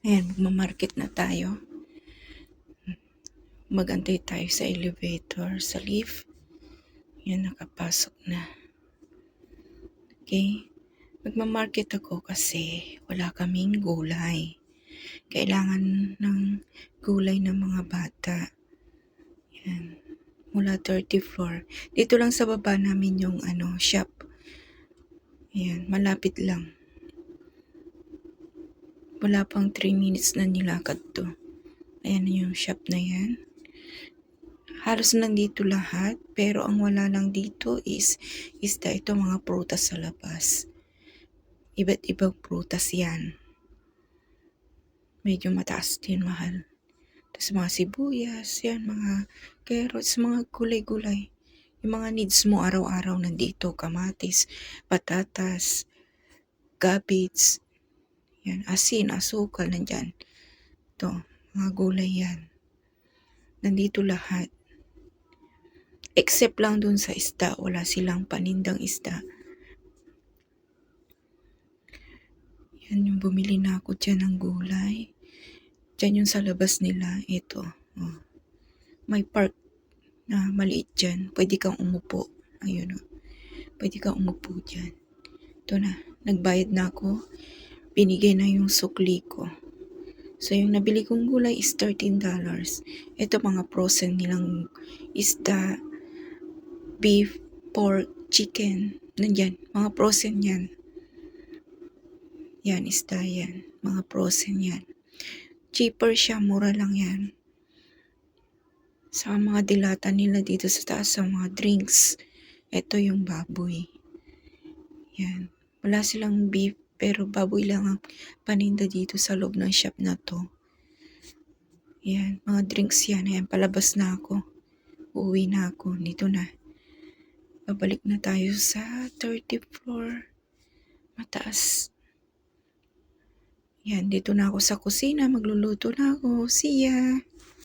Ayan, magmamarket na tayo. Magantay tayo sa elevator, sa lift. Yan, nakapasok na. Okay. Magmamarket ako kasi wala kaming gulay. Kailangan ng gulay ng mga bata. Yan. Mula 30th floor. Dito lang sa baba namin yung shop. Yan, malapit lang. Wala pang 3 minutes na nilakad to. Ayan yung shop na yan. Halos nandito lahat, pero ang wala lang dito is isda. Ito mga prutas sa labas. Iba't ibang prutas yan. Medyo mataas din, mahal. Tapos mga sibuyas, yan, mga carrots, mga gulay-gulay. Yung mga needs mo araw-araw nandito, kamatis, patatas, cabbage, yan, asin, asukal, nandyan. Ito, mga gulay yan. Nandito lahat. Except lang dun sa isda, wala silang panindang isda. Yan yung bumili na ako dyan ng gulay. Dyan yung sa labas nila, ito. Oh. May park na maliit dyan. Pwede kang umupo. Ayun o. Pwede kang umupo dyan. Ito na. Nagbayad na ako. Binigay na yung sukli ko. So yung nabili kong gulay is $13. Ito mga frozen nilang isda, beef, pork, chicken. Nandyan. Mga frozen yan. Yan, isda yan. Mga frozen yan. Cheaper siya, mura lang yan. Sa mga dilata nila dito sa taas, sa mga drinks. Ito yung baboy. Yan. Wala silang beef, pero baboy lang ang paninda dito sa loob ng shop na to. Yan, mga drinks yan. Ayan, palabas na ako. Uuwi na ako. Dito na. Babalik na tayo sa 30th floor. Mataas. Yan, dito na ako sa kusina. Magluluto na ako. See ya!